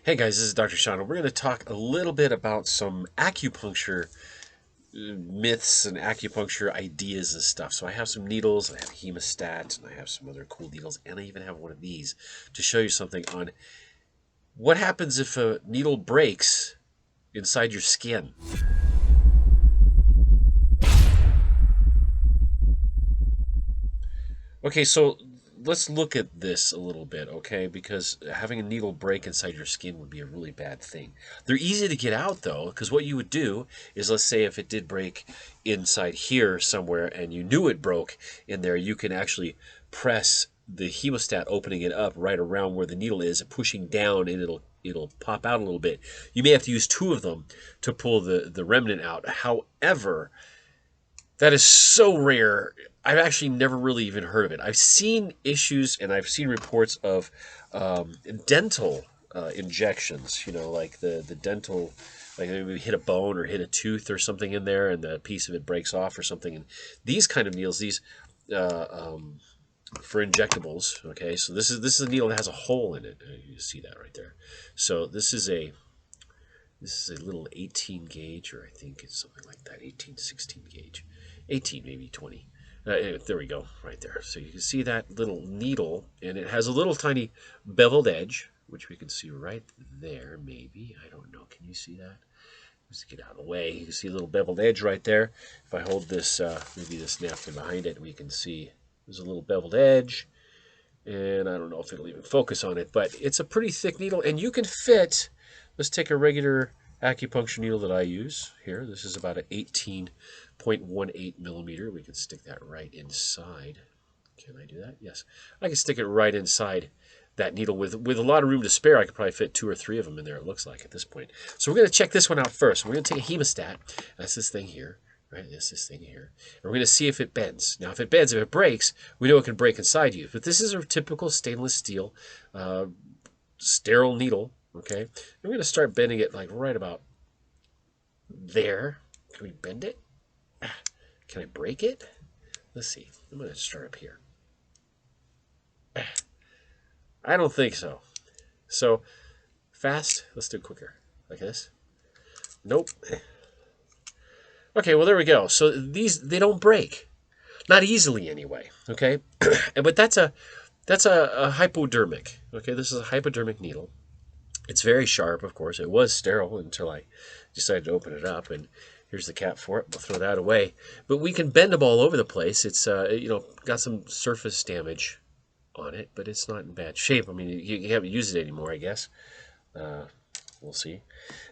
Hey guys, this is Dr. Sean. We're going to talk a little bit about some acupuncture myths and acupuncture ideas and stuff. So I have some needles, I have a hemostat, and I have some other cool needles, and I even have one of these to show you something on what happens if a needle breaks inside your skin. Okay, so let's look at this a little bit, okay? Because having a needle break inside your skin would be a really bad thing. They're easy to get out though, because what you would do is, let's say if it did break inside here somewhere and you knew it broke in there, you can actually press the hemostat, opening it up right around where the needle is, pushing down, and it'll pop out a little bit. You may have to use two of them to pull the remnant out. However, that is so rare. I've actually never really even heard of it. I've seen issues and I've seen reports of dental injections, like the dental, like maybe hit a bone or hit a tooth or something in there and the piece of it breaks off or something. And these kind of needles, these uh, um, for injectables, okay, so this is a needle that has a hole in it. You see that right there. So this is a little 18 gauge, or I think it's something like that, 18, 16 gauge. 18, maybe 20. There we go, right there. So you can see that little needle, and it has a little tiny beveled edge, which we can see right there, maybe. I don't know. Can you see that? Let's get out of the way. You can see a little beveled edge right there. If I hold this, maybe this napkin behind it, we can see there's a little beveled edge. And I don't know if it'll even focus on it, but it's a pretty thick needle, and you can fit, let's take a regular acupuncture needle that I use here. This is about an 18.18 millimeter. We can stick that right inside. Can I do that? Yes. I can stick it right inside that needle with a lot of room to spare. I could probably fit 2 or 3 of them in there, it looks like, at this point. So we're going to check this one out first. We're going to take a hemostat. That's this thing here. Right, that's this thing here. And we're going to see if it bends. Now, if it bends, if it breaks, we know it can break inside you. But this is a typical stainless steel sterile needle, okay? And we're going to start bending it like right about there. Can we bend it? Can I break it? Let's see. I'm going to start up here. I don't think so. So, fast. Let's do it quicker. Like this. Nope. Okay, well, there we go. So they don't break. Not easily anyway, okay? But that's a hypodermic, okay? This is a hypodermic needle. It's very sharp, of course. It was sterile until I decided to open it up, and here's the cap for it. We'll throw that away. But we can bend them all over the place. It's, got some surface damage on it, but it's not in bad shape. I mean, you haven't used it anymore, I guess. We'll see.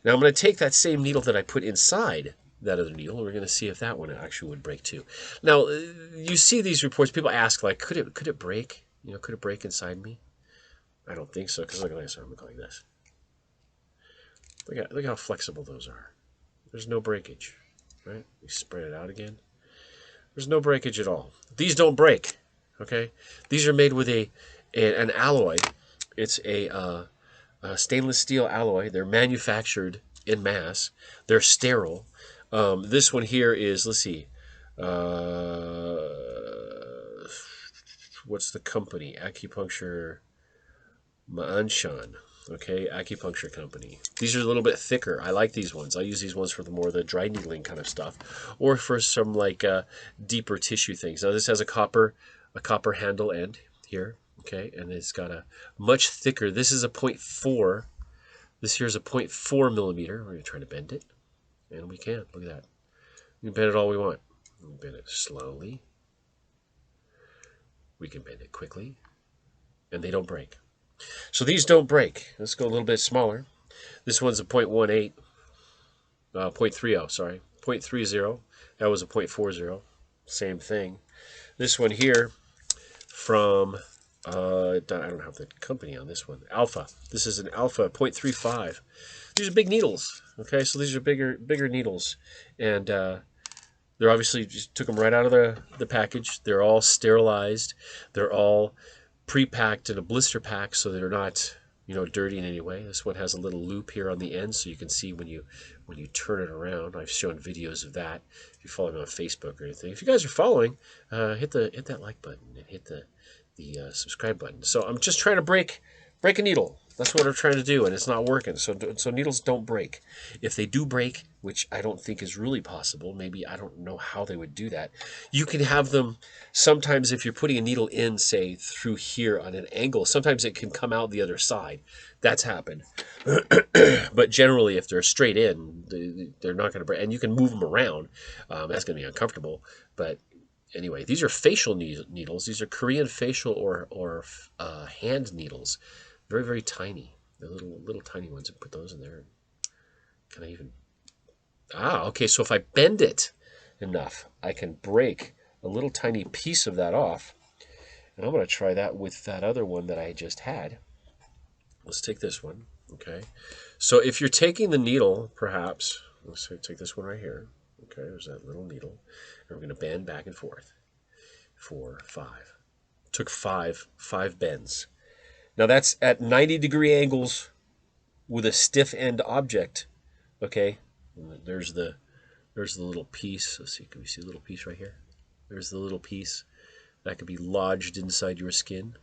Now I'm going to take that same needle that I put inside that other needle, and we're going to see if that one actually would break too. Now, you see these reports, people ask, like, could it break? Could it break inside me? I don't think so, because look at this. I'm going to go like this. Look how flexible those are. There's no breakage, right? We spread it out again. There's no breakage at all. These don't break, okay? These are made with an alloy. It's a stainless steel alloy. They're manufactured in mass. They're sterile. This one here is, let's see, what's the company? Acupuncture Maanshan. Okay, acupuncture company. These are a little bit thicker. I like these ones. I use these ones for the dry needling kind of stuff, or for some like deeper tissue things. Now this has a copper handle end here. Okay, and it's got a much thicker. This is a 0.4. This here is a 0.4 millimeter. We're going to try to bend it. And we can. Look at that. We can bend it all we want. We can bend it slowly. We can bend it quickly. And they don't break. So these don't break. Let's go a little bit smaller. This one's a 0.18. 0.30, sorry. 0.30. That was a 0.40. Same thing. This one here from, I don't have the company on this one. Alpha. This is an Alpha 0.35. These are big needles. Okay, so these are bigger needles, and they're obviously just took them right out of the package. They're all sterilized. They're all pre-packed in a blister pack, so they're not dirty in any way. This one has a little loop here on the end, so you can see when you turn it around. I've shown videos of that. If you follow me on Facebook or anything, if you guys are following, hit that like button and hit the subscribe button. So I'm just trying to break a needle. That's what I'm trying to do, and it's not working. So needles don't break. If they do break, which I don't think is really possible, maybe I don't know how they would do that. You can have them sometimes if you're putting a needle in, say, through here on an angle, sometimes it can come out the other side. That's happened. But generally, if they're straight in, they're not going to break. And you can move them around. That's going to be uncomfortable. But anyway, these are facial needles. These are Korean facial or hand needles. Very, very tiny. The little tiny ones. And put those in there. Can I even... okay. So if I bend it enough, I can break a little tiny piece of that off. And I'm going to try that with that other one that I just had. Let's take this one. Okay. So if you're taking the needle, perhaps, let's say take this one right here. Okay, there's that little needle. And we're going to bend back and forth. 4, 5. Took five bends. Now that's at 90-degree angles with a stiff end object. Okay, there's the little piece. Let's see, can we see a little piece right here? There's the little piece that could be lodged inside your skin.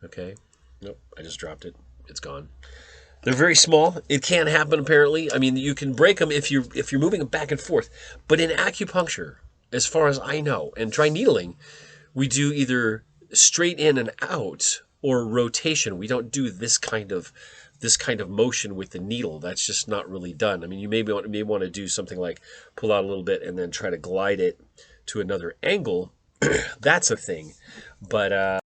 Okay, nope, I just dropped it. It's gone. They're very small. It can happen apparently. I mean, you can break them if you're moving them back and forth. But in acupuncture, as far as I know, and dry needling, we do either straight in and out or rotation. We don't do this kind of motion with the needle. That's just not really done. I mean, you may want to do something like pull out a little bit and then try to glide it to another angle. That's a thing. But